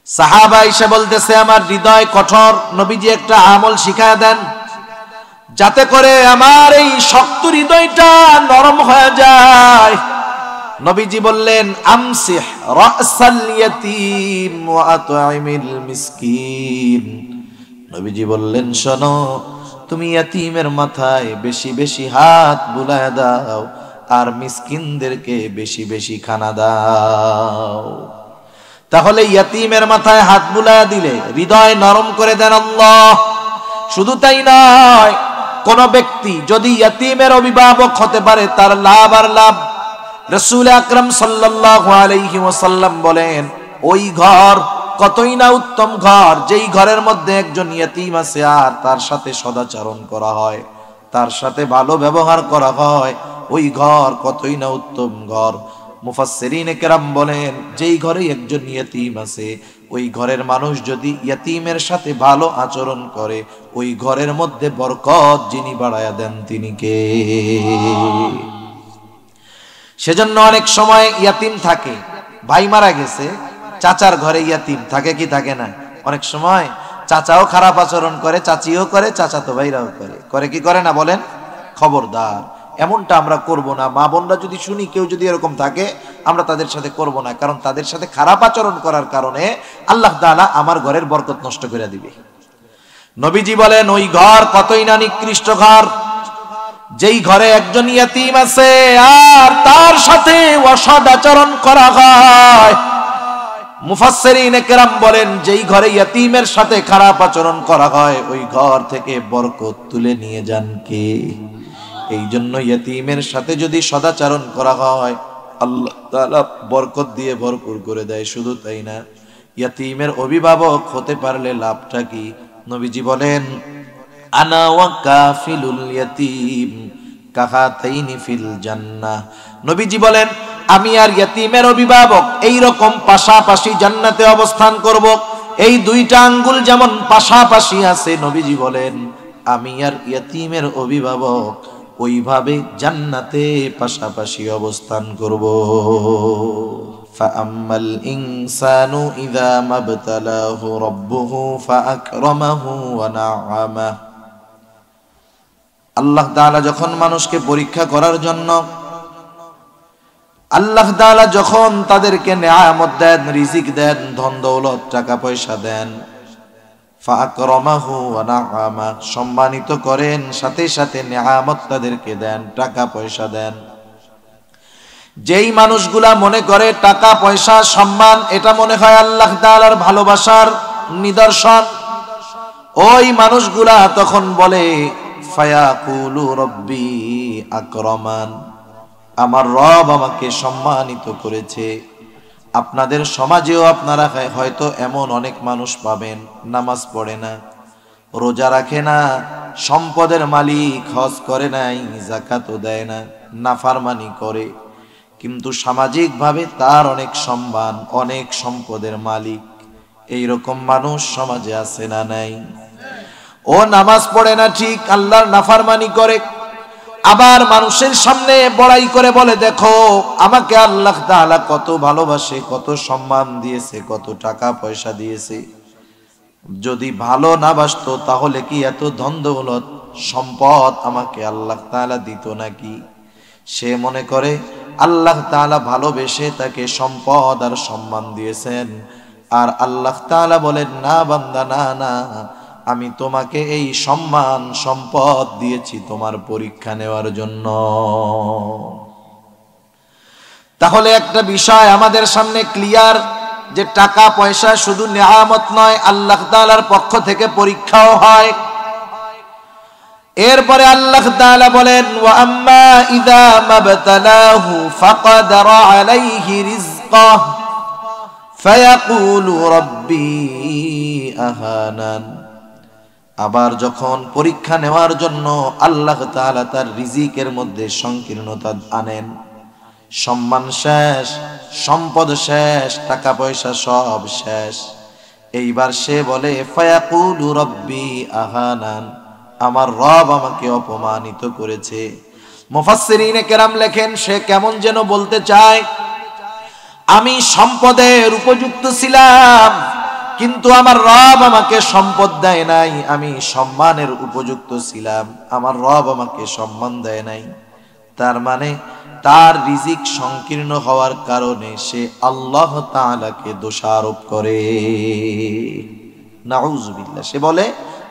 সাহাবা এসে বলতেছে আমার হৃদয় কঠোর, নবীজি একটা আমল শিখায় দেন যাতে করে আমার এই শক্ত হৃদয়টা নরম হয়ে যায়। নবীজি বললেন আমসিহ রাসাল ইয়াতীম ওয়া আত'ইমিল মিসকিন। নবীজি বললেন শোনো, তুমি ইয়াতীমের মাথায় বেশি বেশি হাত বুলায় দাও আর মিসকিনদেরকে বেশি বেশি খানা দাও। তাহলে ইয়াতীমের মাথায় হাত বুলায় দিলে হৃদয় নরম করে দেন আল্লাহ। শুধু তাই নয়, কোন ব্যক্তি যদি ইয়াতীমের অভিভাবক হতে পারে তার লাভ আর লাভ। রাসূল আকরাম সাল্লাল্লাহু আলাইহি ওয়াসাল্লাম বলেন ওই ঘর কতই না উত্তম ঘর যেই ঘরের মধ্যে একজন ইয়াতীম আছে আর তার সাথে সদাচরণ করা হয়, তার সাথে ভালো ব্যবহার করা হয়, ওই ঘর কতই না উত্তম ঘর। মুফাসসিরিনে কেরাম বলেন যেই ঘরে একজন ইয়াতীম আছে ওই ঘরের মানুষ যদি ইয়াতীমের সাথে ভালো আচরণ করে ওই ঘরের মধ্যে বরকত যিনি বাড়ায়া দেন তিনি কে? সেজন্য অনেক সময় ইয়াতীম থাকে, ভাই মারা গেছে, চাচার ঘরে ইয়াতীম থাকে কি থাকে না? অনেক সময় চাচাও খারাপ আচরণ করে, চাচিও করে, চাচাতো ভাইরাও করে কি করে না বলেন? খবরদার এমনটা আমরা করব না। মা বোনরা যদি শুনি কেউ যদি এরকম থাকে আমরা তাদের সাথে করব না, কারণ তাদের সাথে খারাপ আচরণ করার কারণে আল্লাহ তাআলা আমার ঘরের বরকত নষ্ট করে দিবে। নবীজি বলেন ওই ঘর কতই না নিকৃষ্ট ঘর যেই ঘরে একজন ইয়াতীম আছে আর তার সাথে অসৎ আচরণ করা হয়। মুফাসসিরিনে কেরাম বলেন যেই ঘরে ইয়াতীমের সাথে খারাপ আচরণ করা হয় ওই ঘর থেকে বরকত তুলে নিয়ে যান কে? এই জন্য ইয়াতীমের সাথে যদি সদাচরণ করা হয় আল্লাহ তাআলা বরকত দিয়ে ভরপুর করে দেয়। শুধু তাই না, ইয়াতীমের অভিভাবক হতে পারলে লাভটা কি? নবীজি বলেন আনা ওয়া কাফিলুল ইয়াতীম কাহাতাইনি ফিল জান্নাহ। নবীজি বলেন আমি আর ইয়াতীমের অভিভাবক এই রকম পাশাপাশি জান্নাতে অবস্থান করব। এই দুইটা আঙ্গুল যেমন পাশাপাশি আছে, নবীজি বলেন আমি আর ইয়াতীমের অভিভাবক ওইভাবে জান্নাতে পাশাপাশি অবস্থান করব। ফাআম্মাল ইনসানু ইযা মাবতালাহু রাব্বুহু ফাআকরামাহু ওয়া না'আমাহু। আল্লাহ তাআলা যখন মানুষকে পরীক্ষা করার জন্য আল্লাহ তাআলা যখন তাদেরকে নেয়ামত দেন, রিজিক দেন, ধন দৌলত, টাকা পয়সা দেন, ফাআকরামাহু ওয়া না'আমা, সম্মানিত করেন, সাথে সাথে নেয়ামত তাদেরকে দেন, টাকা পয়সা দেন। যেই মানুষগুলা মনে করে টাকা পয়সা সম্মান এটা মনে হয় আল্লাহ তাআলার ভালোবাসার নিদর্শন, ওই মানুষগুলা তখন বলে ফায়াকুলু রব্বি আকরামান, আমার রব আমাকে সম্মানিত করেছে। আপনাদের সমাজেও আপনারা হয়তো এমন অনেক মানুষ পাবেন নামাজ পড়ে না, রোজা রাখে না, সম্পদের মালিক, হজ করে নাই, যাকাতও দেয় না, নাফরমানি করে, কিন্তু সামাজিকভাবে তার অনেক সম্মান, অনেক সম্পদের মালিক। এই রকম মানুষ সমাজে আছে না নাই? ও নামাজ পড়ে না ঠিক, আল্লাহর নাফরমানি করে, আবার মানুষের সামনে বড়াই করে বলে দেখো আমাকে আল্লাহ তাআলা কত ভালোবাসে, কত সম্মান দিয়েছে, কত টাকা পয়সা দিয়েছে। যদি ভালো না বাসতো তাহলে কি এত ধন দৌলত সম্পদ আমাকে আল্লাহ তাআলা দিত নাকি? সে মনে করে আল্লাহ তাআলা ভালোবেসে তাকে সম্পদ আর সম্মান দিয়েছেন, আর আল্লাহ তাআলা বলেন না বান্দা, না না, আমি তোমাকে এই সম্মান সম্পদ দিয়েছি তোমার পরীক্ষা নেওয়ার জন্য। তাহলে একটা বিষয় আমাদের সামনে ক্লিয়ার যে টাকা পয়সা শুধু নেয়ামত নয়, আল্লাহ তাআলার পক্ষ থেকে পরীক্ষাও হয়। এরপরে আল্লাহ তাআলা বলেন ওয়া আম্মা ইযা মাবতালাহু ফাকাদারা আলাইহি রিজকাহু ফায়াকুলু রাব্বি আহানান। আবার যখন পরীক্ষা নেওয়ার জন্য আল্লাহ তাআলা তার রিজিকের মধ্যে সংকীর্ণতা আনেন, সম্মান শেষ, সম্পদ শেষ, টাকা পয়সা সব শেষ, এইবার সে বলে ফায়াকুলু রাব্বি আহানান, আমার রব আমাকে অপমানিত করেছে। মুফাসসিরিনে কেরাম লেখেন সে কেমন যেন বলতে চায় আমি সম্পদের উপযুক্ত ছিলাম, কিন্তু আমার রব আমাকে সম্পদ দেয় নাই, আমি সম্মানের উপযুক্ত ছিলাম, আমার রব আমাকে সম্মান দেয় নাই। তার মানে তার রিজিক সংকীর্ণ হওয়ার কারণে সে আল্লাহ তাআলাকে দোষারোপ করে। নাউজুবিল্লাহ। সে বলে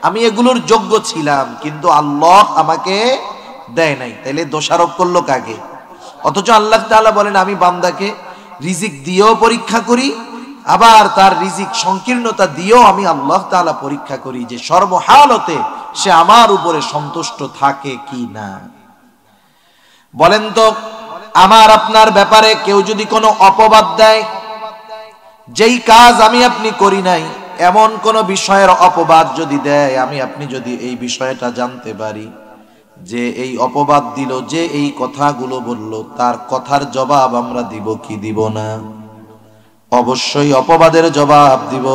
আমি এগুলোর যোগ্য ছিলাম কিন্তু আল্লাহ আমাকে দেয় নাই, তাইলে দোষারোপ করলো কাকে? অথচ আল্লাহ তাআলা বলেন আমি বান্দাকে রিজিক দিয়েও পরীক্ষা করি, আবার তার রিজিক সংকীর্ণতা দিয়েও আমি আল্লাহ তাআলা পরীক্ষা করি যে সর্বহালতে সে আমার উপরে সন্তুষ্ট থাকে কি না। বলেন তো, আমার আপনার ব্যাপারে কেউ যদি কোনো অপবাদ দেয়, যেই কাজ আমি আপনি করি নাই এমন কোন বিষয়ের অপবাদ যদি দেয়, আমি আপনি যদি এই বিষয়টা জানতে পারি যে এই অপবাদ দিল, যে এই কথাগুলো বলল, তার কথার জবাব আমরা দিব কি দিব না? অবশ্যই অপবাদের জবাব দিব।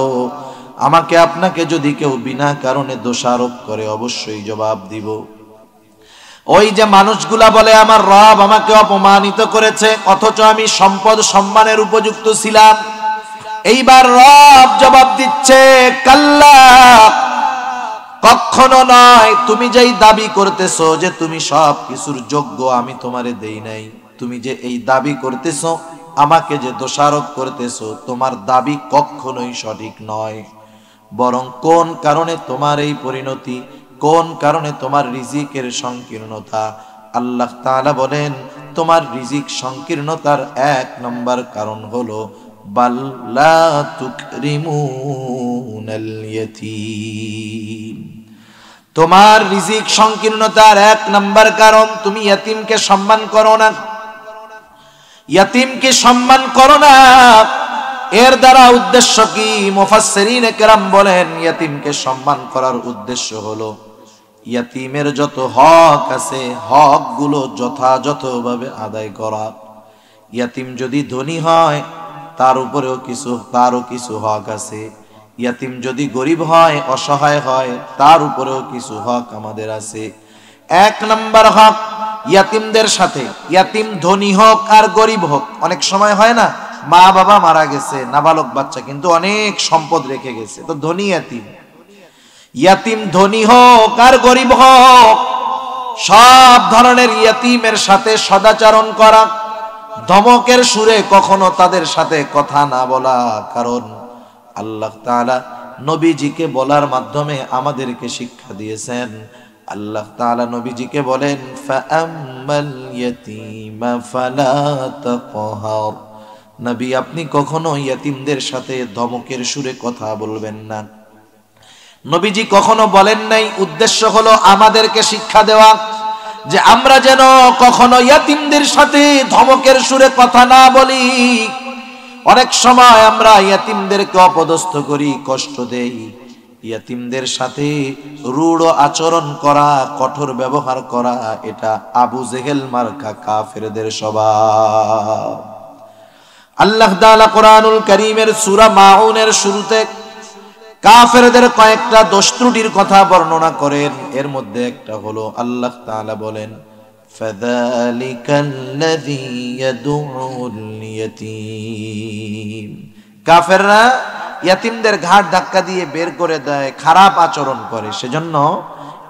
আমাকে আপনাকে যদি কেউ বিনা কারণে দোষারোপ করে অবশ্যই জবাব দিব। ওই যে মানুষগুলা বলে আমার রব আমাকে অপমানিত করেছে অথচ আমি সম্পদ সম্মানের উপযুক্ত ছিলাম, এইবার রব জবাব দিচ্ছে কাল্লা, কখনো নয়। তুমি যেই দাবি করতেছো যে তুমি সব কিছুর যোগ্য, আমি তোমারে দেই নাই, তুমি যে এই দাবি করতেছো আমাকে যে দোষারোপ করতেছো, তোমার দাবি কখনোই সঠিক নয়। বরং কোন কারণে তোমার এই পরিণতি, কোন কারণে তোমার রিজিকের সংকীর্ণতা? আল্লাহ তাআলা বলেন তোমার রিজিক সংকীর্ণতার এক নম্বর কারণ হলো বাল্লা তুকরিমুনাল ইয়াতীম। তোমার রিজিক সংকীর্ণতার এক নম্বর কারণ তুমি ইয়াতীমকে সম্মান করো না। ইয়াতীমকে সম্মান করো না, এর দ্বারা উদ্দেশ্য কি? মুফাসসিরিনে কেরাম বলেন ইয়াতীমকে সম্মান করার উদ্দেশ্য হলো ইয়াতীমের যত হক আছে হকগুলো যথাযথভাবে আদায় করা। ইয়াতীম যদি ধনী হয় তারও কিছু হক আছে, ইয়াতীম যদি গরিব হয়, অসহায় হয়, তার উপরেও কিছু হক আমাদের আছে। এক নাম্বার হক ইয়াতীমদের সাথে, ইয়াতীম ধনী হোক আর গরিব হোক, অনেক সময় হয় না মা বাবা মারা গেছে, নাবালক বাচ্চা কিন্তু অনেক সম্পদ রেখে গেছে, তো ধনী ইয়াতীম। ইয়াতীম ধনী হোক আর গরিব হোক, সব ধরনের ইয়াতীমের সাথে সদাচরণ করা, ধমকের সুরে কখনো তাদের সাথে কথা না বলা। কারণ আল্লাহ তাআলা নবীজিকে বলার মাধ্যমে আমাদেরকে শিক্ষা দিয়েছেন। আল্লাহ তাআলা নবীজিকে বলেন ফাআম্মাল ইয়াতীমা ফালা তাকহার, নবী আপনি কখনো ইয়াতীমদের সাথে ধমকের সুরে কথা বলবেন না। নবীজি কখনো বলেন নাই, উদ্দেশ্য হলো আমাদেরকে শিক্ষা দেওয়া যে আমরা যেন কখনো ইয়াতীমদের সাথে ধমকের সুরে কথা না বলি। অনেক সময় আমরা ইয়াতীমদেরকে অপদস্থ করি, কষ্ট দেই। ইয়াতীমদের সাথে রূঢ় আচরণ করা, কঠোর ব্যবহার করা, এটা আবু জেহেল মার্কা কাফেরদের স্বভাব। আল্লাহ তাআলা কোরআনুল কারীমের সূরা মাউনের শুরুতে কাফেরদের কয়েকটা দোষ ত্রুটির কথা বর্ণনা করেন। এর মধ্যে একটা হলো আল্লাহ তাআলা বলেন ফাযালিকাল্লাযী ইয়াদউল ইয়াতীম, কাফেররা ইয়াতীমদের ঘাট ধাক্কা দিয়ে বের করে দেয়, খারাপ আচরণ করে। সেজন্য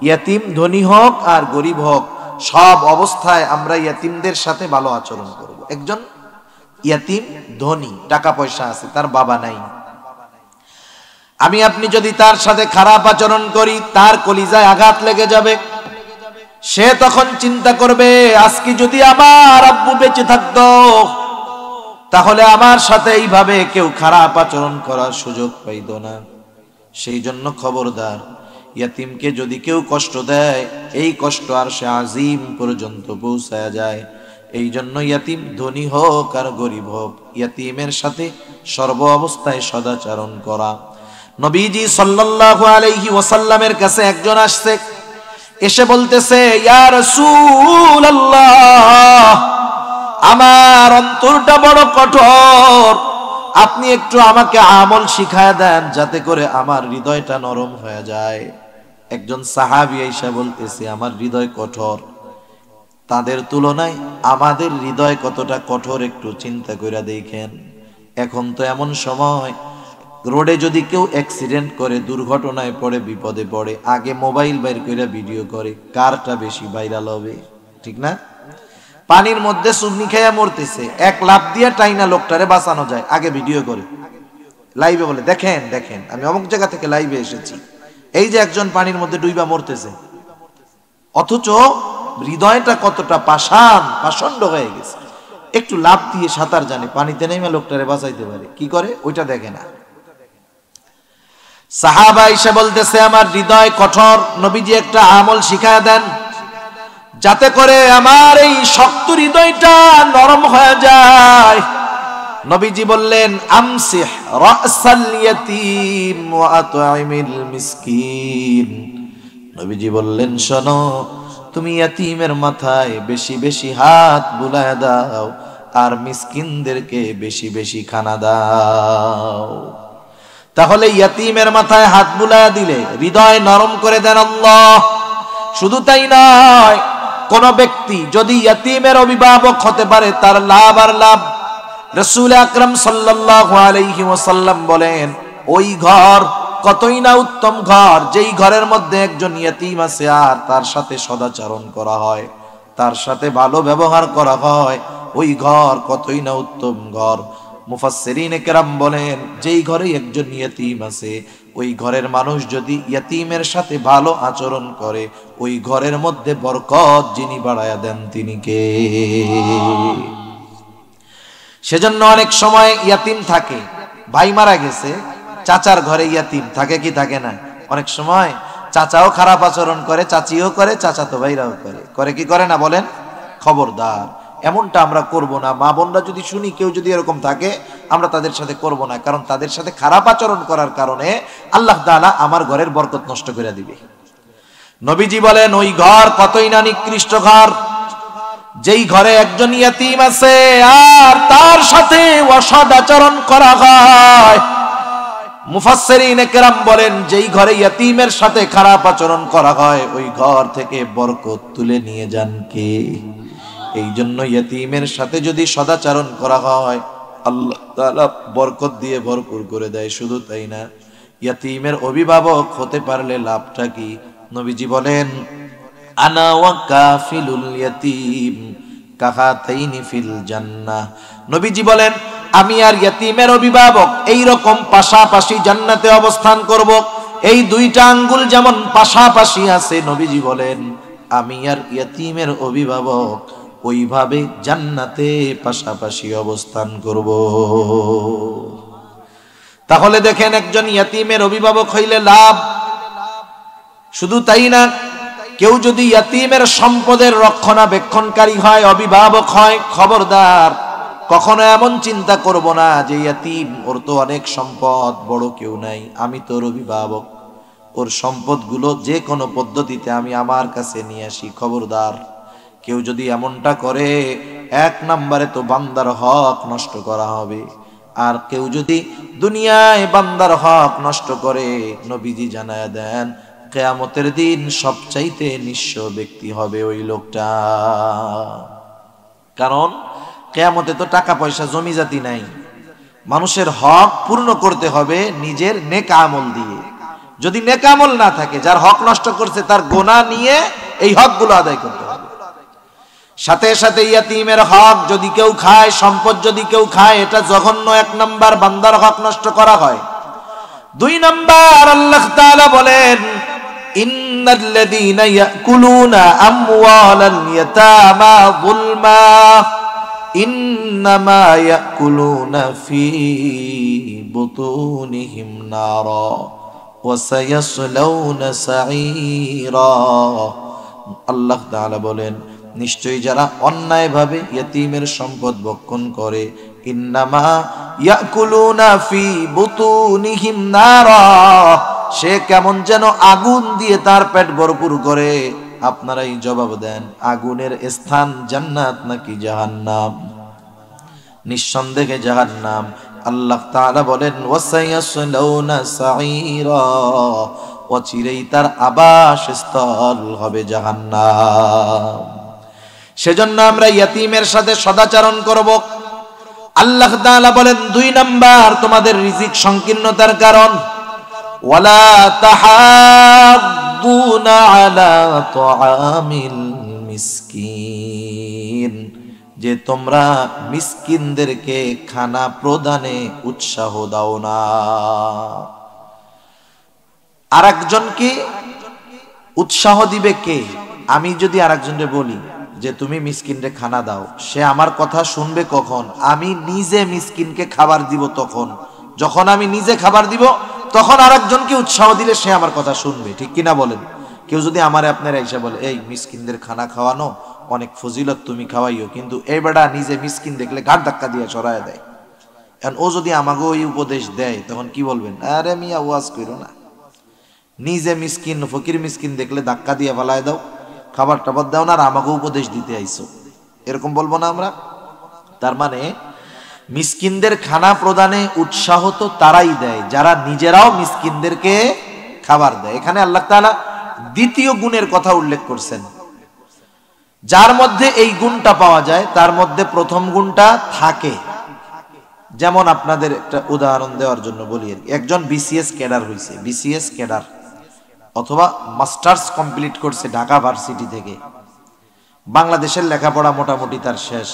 ইয়াতীম ধনী হোক আর গরিব হোক, সব অবস্থায় আমরা ইয়াতীমদের সাথে ভালো আচরণ করব। একজন ইয়াতীম ধনী, টাকা পয়সা আছে, তার বাবা নাই, আমি আপনি যদি তার সাথে খারাপ আচরণ করি তার কলিজায় আঘাত লেগে যাবে। সে তখন চিন্তা করবে আজকে যদি আমার আব্বু বেঁচে থাকতো তাহলে আমার সাথে এইভাবে কেউ খারাপ আচরণ করার সুযোগ পাইত না। সেই জন্য খবরদার, ইয়াতীমকে যদি কেউ কষ্ট দেয় এই কষ্ট আর সে আজিম পর্যন্ত পৌঁছায়া যায়। এই জন্য ইয়াতীম ধনী হোক আর গরিব হোক, ইয়াতীমের সাথে সর্ব অবস্থায় সদাচরণ করা। নবীজি সাল্লাল্লাহু আলাইহি ওয়াসাল্লামের কাছে একজন আসছে, এসে বলতেছে ইয়া রাসূলুল্লাহ, আমার অন্তরটা বড় কঠোর, আপনি একটু আমাকে আমল শিখায় দেন যাতে করে আমার হৃদয়টা নরম হয়ে যায়। একজন সাহাবী এসে বলতেছে আমার হৃদয় কঠোর। তাদের তুলনায় আমাদের হৃদয় কতটা কঠোর একটু চিন্তা করে দেখেন। এখন তো এমন সময় রোডে যদি কেউ অ্যাক্সিডেন্ট করে, দুর্ঘটনায় পড়ে, বিপদে পড়ে, আগে মোবাইল বাইর করে ভিডিও করে, কারটা বেশি ভাইরাল হবে, ঠিক না? পানির মধ্যে চুবনি খাইয়া মরতেছে, এক লাফ দিয়া টাইনা লোকটারে বাঁচানো যায়, আগে ভিডিও করে লাইভে বলে, দেখেন দেখেন আমি অমুক জায়গা থেকে লাইভে এসেছি, এই যে একজন পানির মধ্যে ডুইবা মরতেছে। অথচ হৃদয়টা কতটা পাষণ্ড হয়ে গেছে, একটু লাফ দিয়ে সাঁতার জানে, পানিতে নেমে লোকটারে বাঁচাইতে পারে, কি করে ওইটা দেখে না। সাহাবা এসে বলতেছে আমার হৃদয় কঠোর, নবীজি একটা আমল শিখায় দেন যাতে করে আমার এই শক্ত হৃদয়টা নরম হয়ে যায়। নবীজি বললেন আমসিহ রাসাল ইয়াতীম ওয়া আত'ইমিল মিসকিন। নবীজি বললেন শোনো, তুমি ইয়াতীমের মাথায় বেশি বেশি হাত বুলায় দাও আর মিসকিনদেরকে বেশি বেশি খানা দাও। তাহলে ইয়াতীমের মাথায় হাত বুলায় দিলে হৃদয় নরম করে দেন আল্লাহ। শুধু তাই নয়, কোন ব্যক্তি যদি ইয়াতীমের অভিভাবক হতে পারে তার লাভ আর লাভ। রাসূল আকরাম সাল্লাল্লাহু আলাইহি ওয়াসাল্লাম বলেন ওই ঘর কতই না উত্তম ঘর, যেই ঘরের মধ্যে একজন ইয়াতীম আছে আর তার সাথে সদাচরণ করা হয়, তার সাথে ভালো ব্যবহার করা হয়, ওই ঘর কতই না উত্তম ঘর। মুফাসসিরিনে কেরাম বলেন যেই ঘরে একজন ইয়াতীম আছে, ওই ঘরের মানুষ যদি ইয়াতীমের সাথে ভালো আচরণ করে, ওই ঘরের মধ্যে বরকত যিনি বাড়ায়া দেন তিনি কে? সেজন্য অনেক সময় ইয়াতীম থাকে, ভাই মারা গেছে, চাচার ঘরে ইয়াতীম থাকে কি থাকে না? অনেক সময় চাচাও খারাপ আচরণ করে, চাচিও করে, চাচাতো ভাইরাও করে কি করে না বলেন? খবরদার, এমনটা আমরা করব না। মা বোনরা যদি শুনি কেউ যদি এরকম থাকে, আমরা তাদের সাথে করব না, কারণ তাদের সাথে খারাপ আচরণ করার কারণে আল্লাহ তাআলা আমার ঘরের বরকত নষ্ট করে দিবে। নবীজি বলেন ওই ঘর কতই না নিকৃষ্ট ঘর, যেই ঘরে একজন ইয়াতীম আছে আর তার সাথে অসৎ আচরণ করা হয়। মুফাসসিরিনে কেরাম বলেন যেই ঘরে ইয়াতীমের সাথে খারাপ আচরণ করা হয়, ওই ঘর থেকে বরকত তুলে নিয়ে যান কে? এই জন্য ইয়াতীমের সাথে যদি সদাচরণ করা হয়, আল্লাহ তাআলা বরকত দিয়ে ভরপুর করে দেয়। শুধু তাই না, ইয়াতীমের অভিভাবক হতে পারলে লাভটা কি? নবীজি বলেন আনা ওয়া কাফিলুল ইয়াতীম কাহাতাইনি ফিল জান্নাহ। নবীজি বলেন আমি আর ইয়াতীমের অভিভাবক এই রকম পাশাপাশি জান্নাতে অবস্থান করব। এই দুইটা আঙ্গুল যেমন পাশাপাশি আছে, নবীজি বলেন আমি আর ইয়াতীমের অভিভাবক ওইভাবে জান্নাতে পাশাপাশি অবস্থান করব। তাহলে দেখেন একজন ইয়াতীমের অভিভাবক হইলে লাভ। শুধু তাই না, কেউ যদি ইয়াতীমের সম্পদের রক্ষণাবেক্ষণকারী হয়, অভিভাবক হয়, খবরদার কখনো এমন চিন্তা করব না যে ইয়াতীম, ওর তো অনেক সম্পদ, বড় কেউ নাই, আমি তোর অভিভাবক, ওর সম্পদগুলো যে কোনো পদ্ধতিতে আমি আমার কাছে নিয়ে আসি। খবরদার, কেউ যদি এমনটা করে, এক নম্বরে তো বান্দার হক নষ্ট করা হবে। আর কেউ যদি দুনিয়ায় বান্দার হক নষ্ট করে, নবীজি জানায়া দেন কিয়ামতের দিন সবচাইতে নিঃস্ব ব্যক্তি হবে ওই লোকটা। কারণ কিয়ামতে তো টাকা পয়সা জমি জাতি নাই, মানুষের হক পূর্ণ করতে হবে নিজের নেক আমল দিয়ে। যদি নেক আমল না থাকে, যার হক নষ্ট করছে তার গুনাহ নিয়ে এই হকগুলো আদায় করতে হবে। সাথে সাথে ইয়াতীমের হক যদি কেউ খায়, সম্পদ যদি কেউ খায়, এটা জঘন্য। এক নাম্বার বান্দার হক নষ্ট করা হয়। দুই নাম্বার আল্লাহ তাআলা বলেন ইন্নাল্লাযীনা ইয়াকুলুনা আমওয়ালাল ইয়াতামা যুলমা ইন্নামা ইয়াকুলুনা ফি বুতুনিহিম নারা ওয়া সায়াসলাউনা সাঈরা। আল্লাহ তাআলা বলেন নিশ্চয়ই যারা অন্যায়ভাবে ইয়াতীমের সম্পদ ভক্ষণ করে, ইন্নামা ইয়াকুলুনা ফি বুতুনিহিম নারা, সে কেমন যেন আগুন দিয়ে তার পেট ভরপুর করে। আপনারাই জবাব দেন, আগুনের স্থান জান্নাত নাকি জাহান্নাম? নিঃসন্দেহে জাহান্নাম। আল্লাহ তাআলা বলেন ওয়াসায়াসলাউনা সাঈরা, অচিরেই তার আবাসস্থল হবে জাহান্নাম। সেজন্য আমরা ইয়াতীমের সাথে সদাচরণ করব, আল্লাহ তাআলা বলেন 2 নাম্বার তোমাদের রিজিক সংকীর্ণতার কারণ, ওয়ালা তাহাদ্দুনা আলা তুআমিল মিসকিন, যে তোমরা মিসকিনদেরকে খানা প্রদানে উৎসাহ দাও না। আরেকজনকে উৎসাহ দিবে কে? আমি যদি আরেকজনকে বলি যে তুমি মিসকিনরে খানা দাও, সে আমার কথা শুনবে কখন? আমি নিজে মিসকিনকে খাবার দিব তখন। যখন আমি নিজে খাবার দিব তখন আরেকজনকে উৎসাহ দিলে সে আমার কথা শুনবে, ঠিক কিনা বলেন? কেউ যদি আমারে আপনারা এসে বলে এই মিসকিনদের খানা খাওয়ানো অনেক ফজিলত, তুমি খাওয়াইও, কিন্তু এই বেটা নিজে মিসকিন দেখলে ঘাট ধাক্কা দিয়ে সরায় দেয়, এখন ও যদি আমাকে ওই উপদেশ দেয় তখন কি বলবেন? আরে মিয়া ওয়াজ কইরো না, নিজে মিসকিন ফকির মিসকিন দেখলে ধাক্কা দিয়ে ফেলায় দাও, খাবার টাবার দাও না, আর আমাকে উপদেশ দিতে আইসো, এরকম বলবো না আমরা? তার মানে মিসকিনদের খানা প্রদানে উৎসাহ তো তারাই দেয় যারা নিজেরাও মিসকিনদেরকে খাবার দেয়। এখানে আল্লাহ তাআলা দ্বিতীয় গুণের কথা উল্লেখ করছেন, যার মধ্যে এই গুণটা পাওয়া যায় তার মধ্যে প্রথম গুণটা থাকে। যেমন আপনাদের একটা উদাহরণ দেওয়ার জন্য বলি, একজন বিসিএস ক্যাডার হয়েছে, বিসিএস ক্যাডার অথবা মাস্টার্স কমপ্লিট করছে ঢাকা ভার্সিটি থেকে, বাংলাদেশের লেখাপড়া মোটামুটি তার শেষ।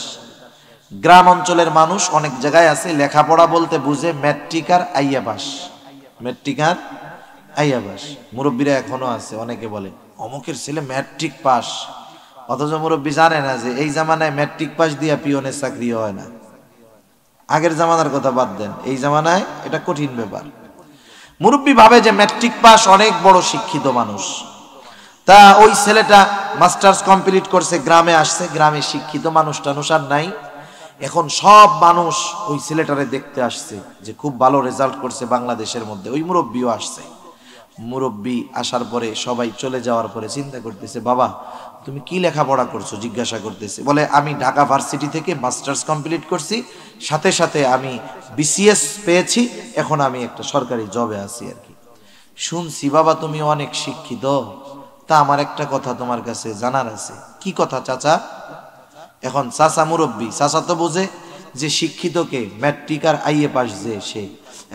গ্রাম অঞ্চলের মানুষ অনেক জায়গায় আছে লেখাপড়া বলতে বুঝে ম্যাট্রিক আর আইয়া পাস, ম্যাট্রিক আর আইয়া পাস। মুরব্বীরা এখনো আছে, অনেকে বলে অমুকের ছেলে ম্যাট্রিক পাস, অথচ মুরব্বী জানে না যে এই জামানায় ম্যাট্রিক পাস দিয়া পিওনের চাকরি হয় না। আগের জামানার কথা বাদ দেন, এই জামানায় এটা কঠিন ব্যাপার। মুরব্বী ভাবে যে ম্যাট্রিক পাস অনেক বড় শিক্ষিত মানুষ, তা ওই ছেলেটা মাস্টার্স কমপ্লিট করছে, গ্রামে আসছে, গ্রামে শিক্ষিত মানুষ টানুষ আর নাই। এখন সব মানুষ ওই ছেলেটারে দেখতে আসছে যে খুব ভালো রেজাল্ট করছে বাংলাদেশের মধ্যে। ওই মুরব্বীও আসছে। মুরব্বী আসার পরে সবাই চলে যাওয়ার পরে চিন্তা করতেছে, বাবা তুমি কি লেখাপড়া করছো জিজ্ঞাসা করতেছে। বলে আমি ঢাকা ভার্সিটি থেকে মাস্টার্স কমপ্লিট করছি, সাথে সাথে আমি বিসিএস পেয়েছি, এখন আমি একটা সরকারি জবে আছি আর কি। শুনছি বাবা তুমি অনেক শিক্ষিত, তা আমার একটা কথা তোমার কাছে জানার আছে। কি কথা চাচা? এখন চাচা মুরব্বী, চাচা তো বোঝে যে শিক্ষিতকে ম্যাট্রিক আর আইএ পাস যে সে,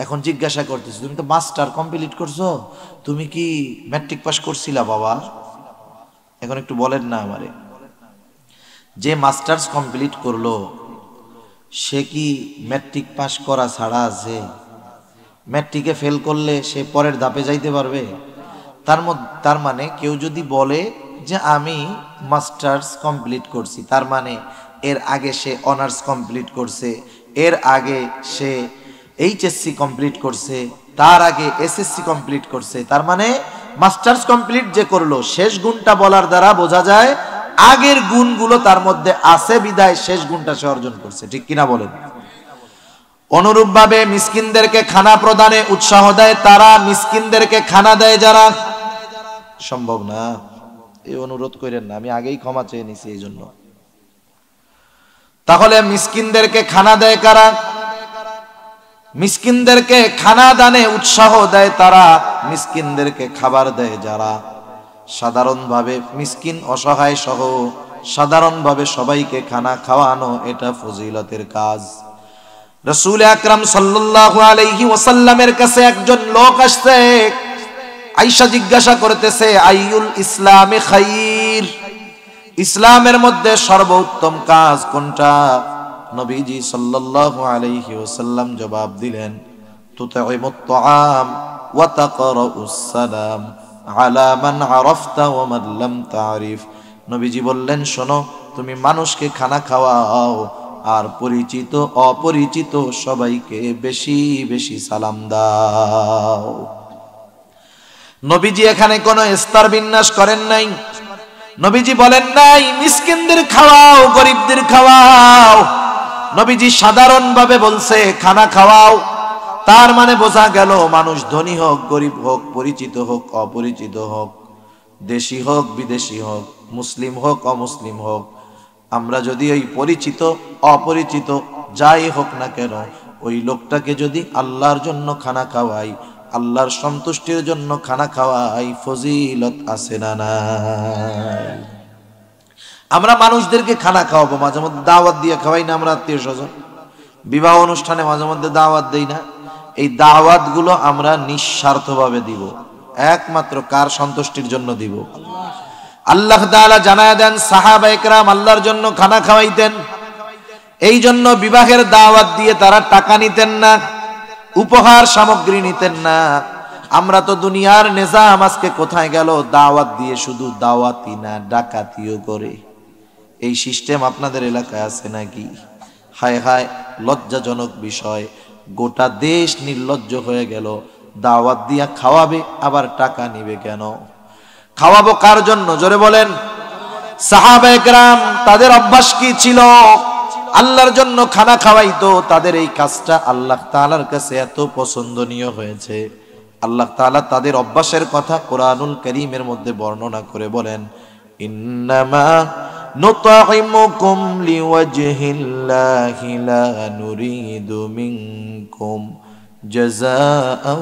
এখন জিজ্ঞাসা করতেছে তুমি তো মাস্টার কমপ্লিট করছো, তুমি কি ম্যাট্রিক পাস করছিলা বাবা? এখন একটু বলেন না আমারে, যে মাস্টার্স কমপ্লিট করলো সে কি ম্যাট্রিক পাস করা ছাড়া আছে? ম্যাট্রিকে ফেল করলে সে পরের ধাপে যাইতে পারবে? তার মানে কেউ যদি বলে যে আমি মাস্টার্স কমপ্লিট করছি, তার মানে এর আগে সে অনার্স কমপ্লিট করছে, এর আগে সে এইচএসসি কমপ্লিট করছে, তার আগে এসএসসি কমপ্লিট করছে। তার মানে মাস্টার্স কমপ্লিট যে করলো, শেষ গুণটা বলার দ্বারা বোঝা যায় আগের গুণগুলো তার মধ্যে আছে বিদায় শেষ গুণটা সে অর্জন করছে, ঠিক কিনা বলেন? অনুরূপভাবে মিসকিনদেরকে খানা প্রদানে উৎসাহ দেয় তারা, মিসকিনদেরকে খানা দেয় যারা। সম্ভব না, এই অনুরোধ করেন না, আমি আগেই ক্ষমা চেয়ে নিছি এই জন্য। তাহলে মিসকিনদেরকে খানা দেয় কারা? মিসকিনদেরকে খানা দানে উৎসাহ দেয় তারা, মিসকিনদেরকে খাবার দেয় যারা। সাধারণভাবে মিসকিন অসহায় সহ সাধারণভাবে সবাইকে খানা খাওয়ানো এটা ফজিলতের কাজ। রাসূল আকরাম সাল্লাল্লাহু আলাইহি ওয়াসাল্লামের কাছে একজন লোক আসছে, আয়েশা জিজ্ঞাসা করতেছে আইয়ুল ইসলামে খাইর, ইসলামের মধ্যে সর্বোত্তম কাজ কোনটা? নবীজি সাল্লাল্লাহু আলাইহি ওয়াসাল্লাম জবাব দিলেন তুতঈমুত তাআম ওয়া তাকরাউস সালাম আলা মান আরাফতা ওয়া মান লাম তারিফ। নবীজি বললেন শোনো, তুমি মানুষকে খানা খাওয়াও আর পরিচিত অপরিচিত সবাইকে বেশি বেশি সালাম দাও। নবীজি এখানে কোনো স্তর বিন্যাস করেন নাই। নবীজি বলেন নাই মিসকিনদের খাওয়াও, গরিবদের খাওয়াও। নবীজি সাধারণভাবে বলছে খানা খাওয়াও। তার মানে বোঝা গেল মানুষ ধনী হোক গরিব হোক, পরিচিত হোক অপরিচিত হোক, দেশি হোক বিদেশি হোক, মুসলিম হোক অমুসলিম হোক, আমরা যদি ওই পরিচিত অপরিচিত যাই হোক না কেন ওই লোকটাকে যদি আল্লাহর জন্য খানা খাওয়াই, আল্লাহর সন্তুষ্টির জন্য খানা খাওয়াই, ফজিলত আছে না নাই? আমরা মানুষদেরকে খানা খাওয়াবো, মাঝে মধ্যে দাওয়াত দিয়ে খাওয়াই না আমরা আত্মীয় স্বজন? বিবাহ অনুষ্ঠানে মাঝে মধ্যে দাওয়াত দেই না? এই দাওয়াতগুলো আমরা নিঃস্বার্থভাবে দিব, একমাত্র কার সন্তুষ্টির জন্য দিব? আল্লাহ তাআলা জানায় দেন সাহাবায়ে কেরাম আল্লাহর জন্য খানা খাওয়াইতেন, এই জন্য বিবাহের দাওয়াত দিয়ে তারা টাকা নিতেন না, উপহার সামগ্রী নিতেন না। আমরা তো দুনিয়ার নিজাম আজকে কোথায় গেল? দাওয়াত দিয়ে শুধু দাওয়াতি না, ডাকাতিও করে। এই সিস্টেম আপনাদের এলাকায় আছে নাকি? হায় হায়, লজ্জাজনক বিষয়, গোটা দেশ নির্লজ্জ হয়ে গেল। দাওয়াত দিয়া খাওয়াবে, আবার টাকা নিবে কেন? খাওয়াবো কার জন্য? জোরে বলেন। সাহাবায়ে কেরাম তাদের অভ্যাস কি ছিল? আল্লাহর জন্য খানা খাওয়াইতো। তাদের এই কাজটা আল্লাহ তাআলার কাছে এত পছন্দনীয় হয়েছে, আল্লাহ তাআলা তাদের অভ্যাসের কথা কোরআনুল কারীমের মধ্যে বর্ণনা করে বলেন, ইন্নামা নুতাইমুকুম লিওয়াজহিল্লাহি লা নুরিদু মিনকুম জাযাআন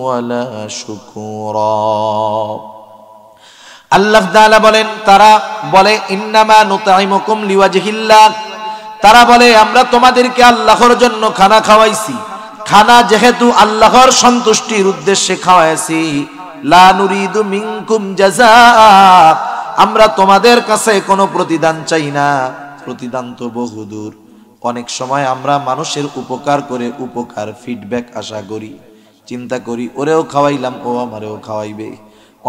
ওয়ালা শুকুরা। আল্লাহ তাআলা বলেন, তারা বলে ইন্নামা নুতাইমুকুম লিওয়াজহিল্লাহ, তারা বলে আমরা তোমাদেরকে আল্লাহর জন্য খানা খাওয়াইছি। খানা যেহেতু আল্লাহর সন্তুষ্টির উদ্দেশ্যে খাওয়াইছি, লা নুরিদু মিনকুম জাযা, আমরা তোমাদের কাছে কোনো প্রতিদান চাই না। প্রতিদান তো বহুদূর। অনেক সময় আমরা মানুষের উপকার করে উপকার ফিডব্যাক আশা করি, চিন্তা করি ওরেও খাওয়াইলাম, ও আমারেও খাওয়াইবে।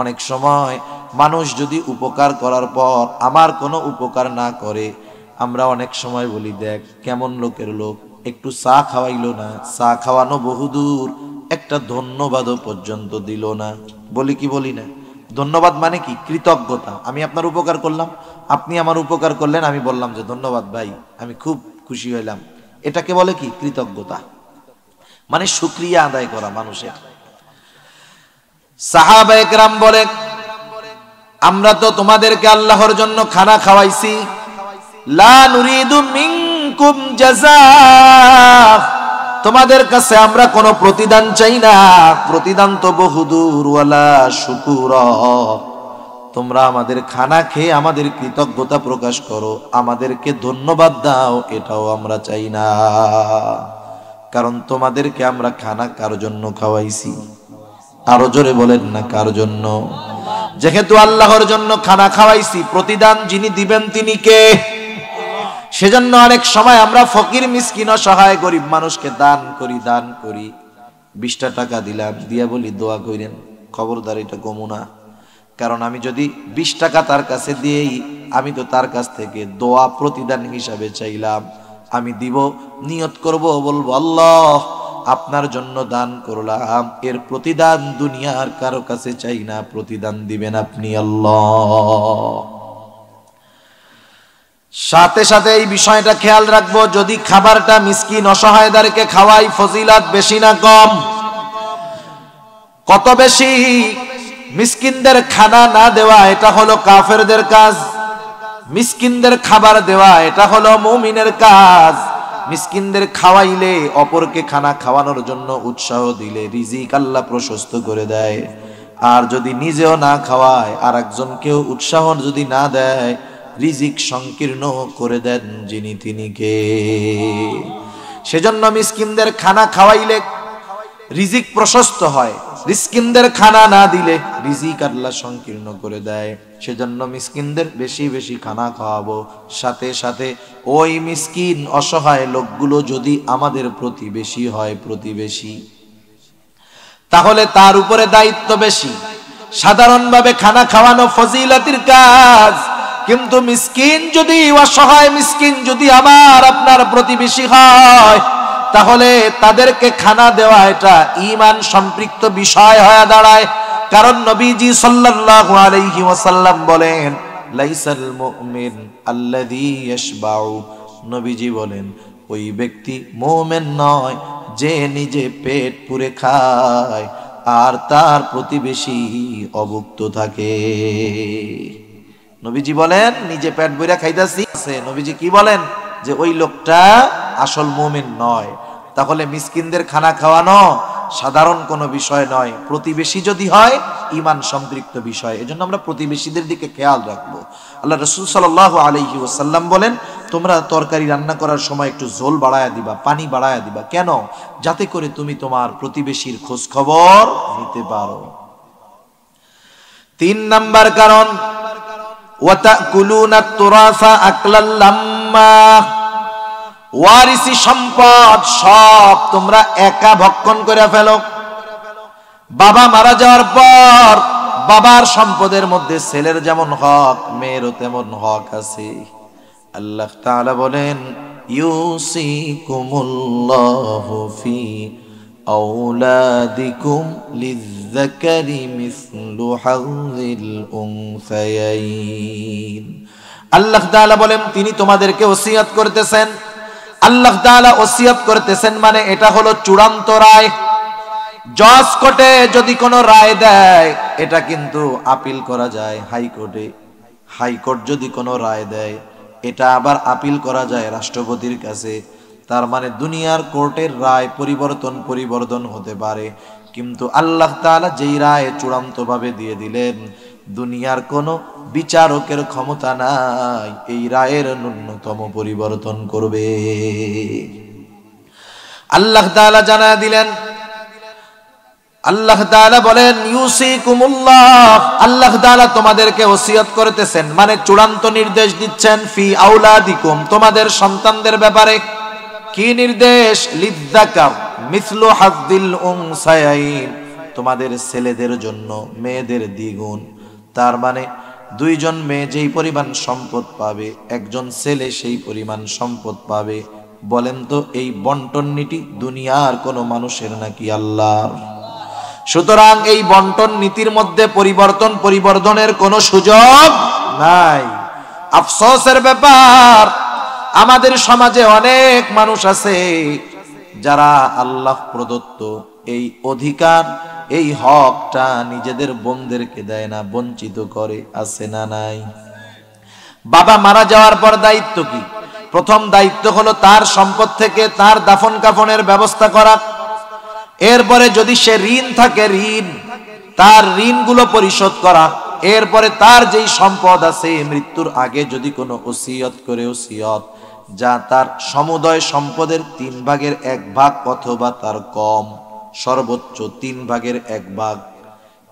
অনেক সময় মানুষ যদি উপকার করার পর আমার কোনো উপকার না করে, আমরা অনেক সময় বলি দেখ কেমন লোকের লোক, একটু চা খাওয়াইলো না, চা খাওয়ানো বহুদূর, একটা ধন্যবাদও পর্যন্ত দিল না। বলি কি বলি না? ধন্যবাদ মানে কি? কৃতজ্ঞতা। আমি আপনার উপকার করলাম, আপনি আমার উপকার করলেন, আমি বললাম যে ধন্যবাদ ভাই, আমি খুব খুশি হইলাম। এটাকে বলে কি? কৃতজ্ঞতা, মানে শুকরিয়া আদায় করা মানুষের। সাহাবায়ে কেরাম বলে আমরা তো তোমাদেরকে আল্লাহর জন্য খানা খাওয়াইছি, লা নুরিদু মিনকুম জাযা, তোমাদের কাছে আমরা কোনো প্রতিদান চাই না, প্রতিদান তো বহুদূর, ওয়ালা শুকুরা, তোমরা আমাদের খানা খেয়ে আমাদের কৃতজ্ঞতা প্রকাশ করো, আমাদেরকে ধন্যবাদ দাও, এটাও আমরা চাই না। কারণ তোমাদেরকে আমরা খানা কার জন্য খাওয়াইছি? আরো জোরে বলেন না, কার জন্য? যেহেতু আল্লাহর জন্য খানা খাওয়াইছি, প্রতিদান যিনি দিবেন তিনি কে? সেজন্য অনেক সময় আমরা ফকির মিসকিন অসহায় গরিব মানুষকে দান করি 20টা টাকা দিলাম, দিয়া বলি দোয়া করেন, খবরদার এটা কমু না। কারণ আমি যদি 20 টাকা তার কাছে দিয়েই, আমি তো তার কাছ থেকে দোয়া প্রতিদান হিসাবে চাইলাম, আমি দিব, নিয়ত করব, বলবো আল্লাহ আপনার জন্য দান করলাম, এর প্রতিদান দুনিয়ার কারো কাছে চাই না, প্রতিদান দিবেন আপনি আল্লাহ। সাথে সাথে এই বিষয়টা খেয়াল রাখবো, যদি খাবারটা মিসকিন অসহায়দেরকে খাওয়াই, ফজিলত বেশি না কম? কত বেশি? মিসকিনদের খানা না দেওয়া এটা হলো কাফেরদের কাজ, মিসকিনদের খাবার দেওয়া এটা হলো মুমিনের কাজ। মিসকিনদের খাওয়াইলে, অপরকে খানা খাওয়ানোর জন্য উৎসাহ দিলে রিজিক আল্লাহ প্রশস্ত করে দেয়। আর যদি নিজেও না খাওয়ায়, আর একজনকেও উৎসাহ যদি না দেয়, রিজিক সংকীর্ণ করে দেন যিনি তিনি কে? সেজন্য মিসকিনদের খানা খাওয়াইলে রিজিক প্রশস্ত হয়, মিসকিনদের খানা না দিলে রিজিক আল্লাহ সংকীর্ণ করে দেয়। সেজন্য মিসকিনদের বেশি বেশি খানা খাওয়াবো। সাথে সাথে ওই মিসকিন অসহায় লোকগুলো যদি আমাদের প্রতিবেশী হয়, প্রতিবেশী, তাহলে তার উপরে দায়িত্ব বেশি। সাধারণভাবে খানা খাওয়ানো ফজিলতের কাজ, কিন্তু মিসকিন যদি, অসহায় মিসকিন যদি আমার আপনার প্রতিবেশী হয়, তাহলে তাদেরকে খানা দেওয়া এটা ঈমান সম্পৃক্ত বিষয় হয়ে দাঁড়ায়। কারণ নবীজি সাল্লাল্লাহু আলাইহি ওয়াসাল্লাম বলেন, লাইসাল মুমিন আল্লাযী ইয়াশবাউ, নবীজি বলেন ওই ব্যক্তি মুমিন নয় যে নিজে পেট পুরে খায় আর তার প্রতিবেশী অভুক্ত থাকে। নবীজি বলেন নিজে পেট ভরে খাইতাছি, নবীজি কি বলেন? যে ওই লোকটা আসল মুমিন নয়। তাহলে মিসকিনদের খানা খাওয়ানো সাধারণ কোনো বিষয় নয়, প্রতিবেশী যদি হয় ঈমান সম্পৃক্ত বিষয়। এজন্য আমরা প্রতিবেশীদের দিকে খেয়াল রাখবো। আল্লাহ রাসূল সাল্লাল্লাহু আলাইহি ওয়াসাল্লাম বলেন, তোমরা তরকারি রান্না করার সময় একটু ঝোল বাড়ায়া দিবা, পানি বাড়ায়া দিবা। কেন? যাতে করে তুমি তোমার প্রতিবেশীর খোঁজ খবর নিতে পারো। 3 নাম্বার কারণ, ওয়াতাকুলুনা তুরাসা আকলাল লাম্মা, ওয়ারিসি সম্পদ সব তোমরা একা ভক্ষণ করে ফেলো। বাবা মারা যাওয়ার পর বাবার সম্পদের মধ্যে ছেলের যেমন হক, মেয়েরও তেমন হক আছে। আল্লাহ তাআলা বলেন, ইউসিকুমুল্লাহু ফি আওলাদিকুম লিযযাকারি মিসলু হাযিল উনসায়াইন। আল্লাহ তাআলা বলেন, তিনি তোমাদেরকে ওসিয়ত করতেছেন। আল্লাহ তাআলা ওসিয়ত করতেছেন মানে এটা হলো চূড়ান্ত রায়। জজ কোর্টে যদি কোনো রায় দেয়, এটা কিন্তু আপিল করা যায় হাইকোর্টে। হাইকোর্ট যদি কোনো রায় দেয়, এটা আবার আপিল করা যায় রাষ্ট্রপতির কাছে। তার মানে দুনিয়ার কোর্টের রায় পরিবর্তন হতে পারে, কিন্তু আল্লাহ তাআলা যেই রায় চূড়ান্তভাবে দিয়ে দিলেন, দুনিয়ার কোনো বিচারকের ক্ষমতা নাই এই রায়ের ন্যূনতম পরিবর্তন করবে। আল্লাহ তাআলা জানায় দিলেন, আল্লাহ তাআলা বলেন, ইউসিকুমুল্লাহ, আল্লাহ তাআলা তোমাদেরকে ওসিয়ত করতেছেন মানে চূড়ান্ত নির্দেশ দিচ্ছেন, ফি আওলাদিকুম, তোমাদের সন্তানদের ব্যাপারে। কি নির্দেশ? লিযযাকার মিসলু হাযিল উনসায়াইন, তোমাদের ছেলেদের জন্য মেয়েদের দ্বিগুণ। তার মানে 2 জন মেয়ে যেই পরিমাণ সম্পদ পাবে, একজন ছেলে সেই পরিমাণ সম্পদ পাবে। বলেন তো, এই বন্টন নীতি দুনিয়ার কোনো মানুষের নাকি আল্লাহর? সুতরাং এই বন্টন নীতির মধ্যে পরিবর্তনের কোনো সুযোগ নাই। আফসোসের ব্যাপার, আমাদের সমাজে অনেক মানুষ আছে যারা আল্লাহ প্রদত্ত এই অধিকার, এই হকটা নিজেদের বোনদেরকে দেয় না, বঞ্চিত করে। আছে না নাই? বাবা মারা যাওয়ার পর দায়িত্ব কি? প্রথম দায়িত্ব হলো তার সম্পদ থেকে তার দাফন কাফনের ব্যবস্থা করা। এরপরে যদি সে ঋণ থাকে, তার ঋণগুলো পরিশোধ করা। এরপরে তার যেই সম্পদ আছে, মৃত্যুর আগে যদি কোনো ওসিয়ত করে, ওসিয়ত যা তার সমুদয় সম্পদের 3 ভাগের 1 ভাগ অথবা তার কম, সর্বোচ্চ 3 ভাগের 1 ভাগ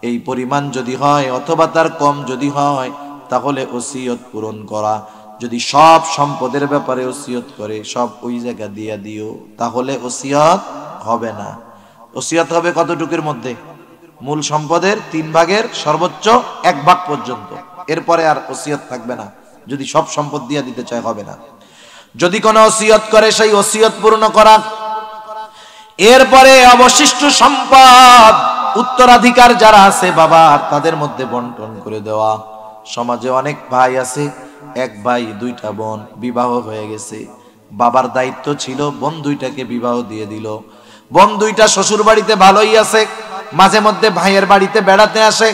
এই পরিমাণ যদি হয়, অথবা তার কম যদি হয়, তাহলে ওসিয়ত পূরণ করা। যদি সব সম্পদের ব্যাপারে ওসিয়ত করে, সব ওই জায়গা দিয়ে দিও, তাহলে ওসিয়ত হবে না। ওসিয়ত হবে কতটুকুর মধ্যে? মূল সম্পদের 3 ভাগের সর্বোচ্চ 1 ভাগ পর্যন্ত। এরপরে আর ওসিয়ত থাকবে না। যদি সব সম্পদ দিয়ে দিতে চায়, হবে না। যদি কোনো ওসিয়ত করে, সেই ওসিয়ত পূর্ণ করা। এরপরে অবশিষ্ট সম্পদ উত্তরাধিকার যারা আছে বাবার, তাদের মধ্যে বন্টন করে দেওয়া। সমাজে অনেক ভাই আছে, 1 ভাই 2টা বোন, বিবাহ হয়ে গেছে। বাবার দায়িত্ব ছিল বোন 2টাকে বিবাহ দিয়ে দিল। বোন 2টা শ্বশুর বাড়িতে ভালোই আছে, মাঝে মধ্যে ভাইয়ের বাড়িতে বেড়াতে আসে,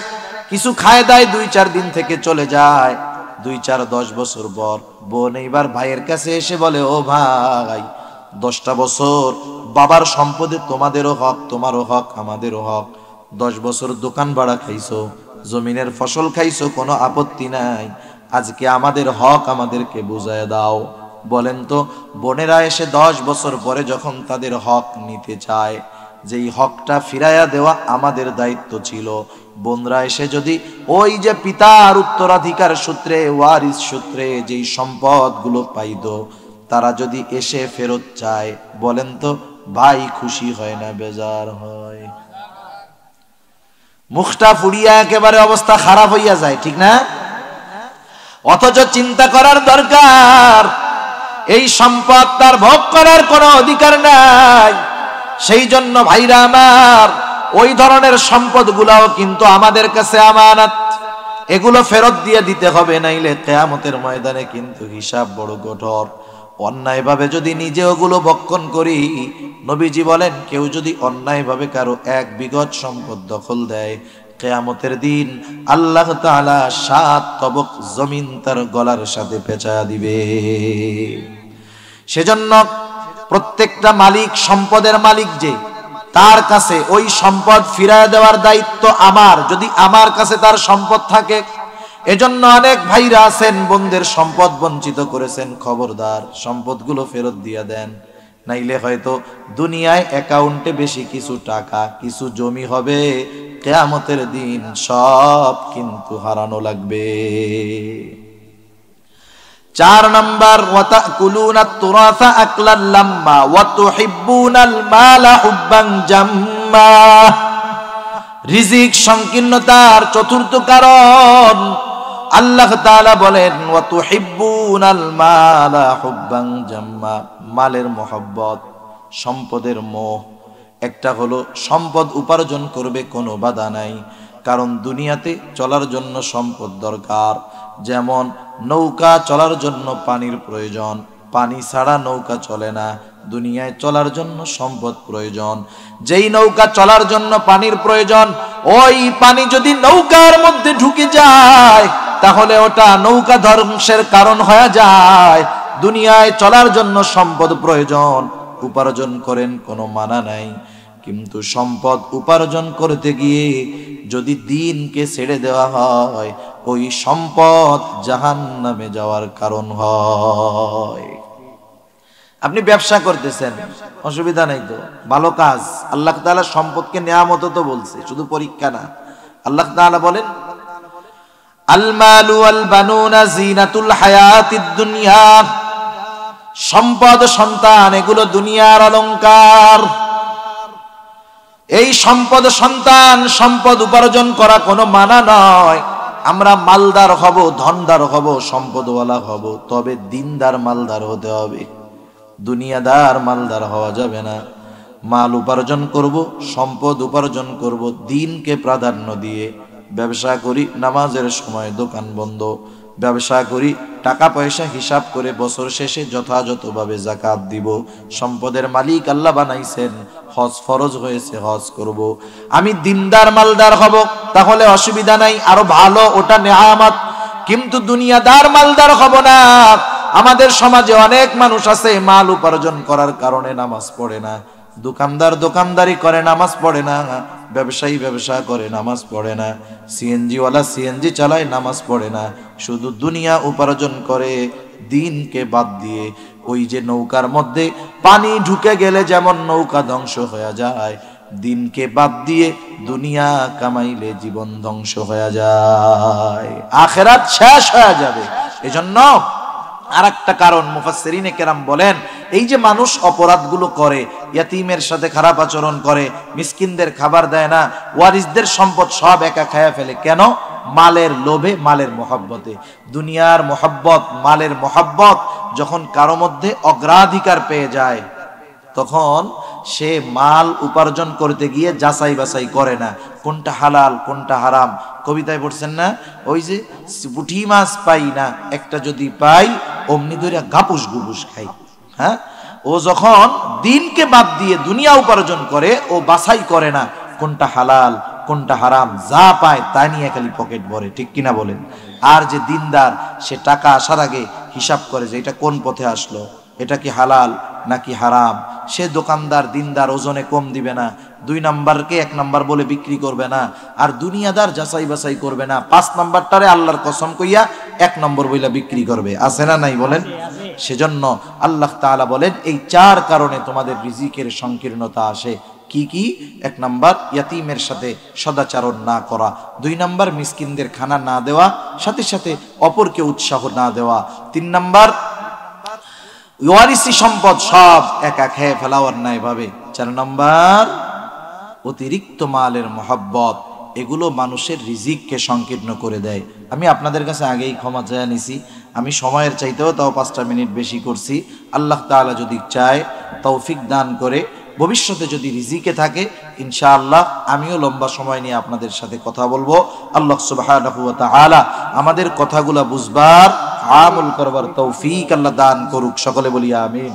কিছু খায় দায়, 2-4 দিন থেকে চলে যায়। 2-4-10 বছর পর বোন এইবার ভাইয়ের কাছে এসে বলে, ও ভাই, 10টা বছর বাবার সম্পদে তোমাদেরও হক, তোমারও হক, আমাদেরও হক। 10 বছর দোকান ভাড়া খাইছো, জমিনের ফসল খাইছো, কোনো আপত্তি নাই। আজকে আমাদের হক আমাদেরকে বুঝায় দাও। বলেন তো, বোনেরা এসে 10 বছর পরে যখন তাদের হক নিতে চায়, যেই হকটা ফিরাইয়া দেওয়া আমাদের দায়িত্ব ছিল, বোনরা এসে যদি ওই যে পিতার উত্তরাধিকার সূত্রে, ওয়ারিস সূত্রে যেই সম্পদগুলো পাইতো, তারা যদি এসে ফেরত চায়, বলেন তো ভাই খুশি হয় না বেজার হয়? মুখটা ফুড়িয়া একেবারে অবস্থা খারাপ হইয়া যায়, ঠিক না? অথচ চিন্তা করার দরকার, এই সম্পদ তার ভোগ করার কোনো অধিকার নাই। সেই জন্য ভাইরা আমার, ওই ধরনের সম্পদগুলাও কিন্তু আমাদের কাছে আমানত। এগুলো ফেরত দিয়ে দিতে হবে, নাইলে কিয়ামতের ময়দানে কিন্তু হিসাব বড় কঠোর। অন্যায়ভাবে যদি নিজে ওগুলো ভক্ষণ করি, নবীজি বলেন, কেউ যদি অন্যায়ভাবে কারো 1 বিঘত সম্পদ দখল দেয়, কিয়ামতের দিন আল্লাহ তাআলা 7 তবক জমিন তার গলার সাথে পেঁচায়া দিবে। সেজন্য প্রত্যেকটা মালিক, সম্পদের মালিক যে, তার কাছে ওই সম্পদ ফিরায় দেওয়ার দায়িত্ব আমার। যদি আমার কাছে তার সম্পদ থাকে, এজন্য অনেক ভাইরা আছেন বোনদের সম্পদ বঞ্চিত করেছেন, খবরদার সম্পদগুলো ফেরত দিয়ে দেন, নাইলে হয়তো দুনিয়ায় অ্যাকাউন্টে বেশি কিছু টাকা কিছু জমি হবে, কিয়ামতের দিন সব কিন্তু হারানো লাগবে। 4 নাম্বার ওয়াতাকুলুনাত তুরাসা আকলাল লাম্মা ওয়া তুহিব্বুনাল মালা হুব্বান জাম্মা। রিজিক সংকীর্ণতার চতুর্থ কারণ আল্লাহ তাআলা বলেন ওয়া তুহিব্বুনাল মালা হুব্বান জাম্মা। মালের মহব্বত, সম্পদের মোহ। একটা হলো সম্পদ উপার্জন করবে কোনো বাধা নাই, কারণ দুনিয়াতে চলার জন্য সম্পদ দরকার। যেমন নৌকা চলার জন্য পানির প্রয়োজন, পানি ছাড়া নৌকা চলে না। দুনিয়ায় চলার জন্য সম্পদ প্রয়োজন। যেই নৌকা চলার জন্য পানির প্রয়োজন, ওই পানি যদি নৌকার মধ্যে ঢুকে যায় তাহলে ওটা নৌকা ধ্বংসের কারণ হয়ে যায়। দুনিয়ায় চলার জন্য সম্পদ প্রয়োজন, উপার্জন করেন কোনো মানা নাই, কিন্তু সম্পদ উপার্জন করতে গিয়ে যদি দ্বীনকে ছেড়ে দেওয়া হয় ওই সম্পদ জাহান্নামে যাওয়ার কারণ হয়। আপনি ব্যবসা করতেছেন, অসুবিধা নাই তো, ভালো কাজ। আল্লাহ তাআলা সম্পদকে নিয়ামত তো বলছে, শুধু পরীক্ষা না। আল্লাহ তাআলা বলেন আল মালু ওয়াল বানুনা জিনাতুল হায়াতিদ দুনিয়া। সম্পদ সন্তান এগুলো দুনিয়ার অলংকার। এই সম্পদ সন্তান, সম্পদ উপার্জন করা কোনো মানা নয়। আমরা মালদার হব, ধনদার হব, সম্পদওয়ালা হব, তবে দিনদার মালদার হতে হবে, দুনিয়াদার মালদার হওয়া যাবে না। মাল উপার্জন করব, সম্পদ উপার্জন করব দিনকে প্রাধান্য দিয়ে। ব্যবসা করি, নামাজের সময় দোকান বন্ধ। ব্যবসা করি, টাকা পয়সা হিসাব করে বছর শেষে যথাযথভাবে যাকাত দিব। সম্পদের মালিক আল্লাহ বানাইছেন, হজ ফরজ হয়েছে, হজ করব। আমি দিনদার মালদার হব, তাহলে অসুবিধা নাই, আরো ভালো, ওটা নেয়ামত। কিন্তু দুনিয়াদার মালদার হব না। আমাদের সমাজে অনেক মানুষ আছে মাল উপার্জন করার কারণে নামাজ পড়ে না। দোকানদার দোকানদারি করে, নামাজ পড়ে না। ব্যবসায়ী ব্যবসা করে, নামাজ পড়ে না। সিএনজি ওয়ালা সিএনজি চালায়, নামাজ পড়ে না। শুধু দুনিয়া উপার্জন করে দিনকে বাদ দিয়ে। ওই যে নৌকার মধ্যে পানি ঢুকে গেলে যেমন নৌকা ধ্বংস হয়ে যায়, দিনকে বাদ দিয়ে দুনিয়া কামাইলে জীবন ধ্বংস হয়ে যায়, আখিরাত শেষ হয়ে যাবে। এজন্য আরেকটা কারণ মুফাসসিরিনে কেরাম বলেন, এই যে মানুষ অপরাধগুলো করে, ইয়াতীমের সাথে খারাপ আচরণ করে, মিসকিনদের খাবার দেয় না, ওয়ারিসদের সম্পদ সব একা খায়া ফেলে, কেন? মালের লোভে, মালের মহব্বতে। দুনিয়ার মহব্বত, মালের মহব্বত যখন কারো মধ্যে অগ্রাধিকার পেয়ে যায়, তখন সে মাল উপার্জন করতে গিয়ে যাচাই বাছাই করে না, কোনটা হালাল কোনটা হারাম। কবিতায় পড়ছেন না, ওই যে পুঁটি মাছ পাই না, একটা যদি পাই অমনি ধরে গাপুস গুপুস খাই। হ্যাঁ, ও যখন দিনকে বাদ দিয়ে দুনিয়া উপার্জন করে, ও বাছাই করে না কোনটা হালাল কোনটা হারাম, যা পায় তা নিয়ে খালি পকেট ভরে, ঠিক কিনা বলেন? আর যে দিনদার, সে টাকা আসার আগে হিসাব করে যে এটা কোন পথে আসলো, এটা কি হালাল নাকি হারাম। সে দোকানদার দিনদার ওজনে কম দিবে না, 2 নাম্বারকে 1 নাম্বার বলে বিক্রি করবে না। আর দুনিয়াদার যাচাই বাছাই করবে না, 5 নাম্বারটারে আল্লাহর কসম কইয়া 1 নম্বর বইলা বিক্রি করবে। আছে না নাই বলেন? সেজন্য আল্লাহ তাআলা বলেন এই 4 কারণে তোমাদের রিজিকের সংকীর্ণতা আসে। কি কি? 1 নাম্বার ইয়াতীমের সাথে সদাচরণ না করা, 2 নাম্বার মিসকিনদের খানা না দেওয়া, সাথে সাথে অপরকে উৎসাহ না দেওয়া, 3 নাম্বার ওয়ারিসি সম্পদ সব একা খেয়ে ফেলা অন্যায় ভাবে, 4 নাম্বার অতিরিক্ত মালের মহব্বত। এগুলো মানুষের রিজিককে সংকীর্ণ করে দেয়। আমি আপনাদের কাছে আগেই ক্ষমা চেয়ে নিছি, আমি সময়ের চাইতেও তাও 5টা মিনিট বেশি করছি। আল্লাহ তাআলা যদি চায়, তৌফিক দান করে, ভবিষ্যতে যদি রিজিকে থাকে ইনশাআল্লাহ আমিও লম্বা সময় নিয়ে আপনাদের সাথে কথা বলবো। আল্লাহ সুবহানাহু ওয়া তাআলা আমাদের কথাগুলো বুঝবার, আমল করবার তৌফিক আল্লাহ দান করুক। সকলে বলি আমিন।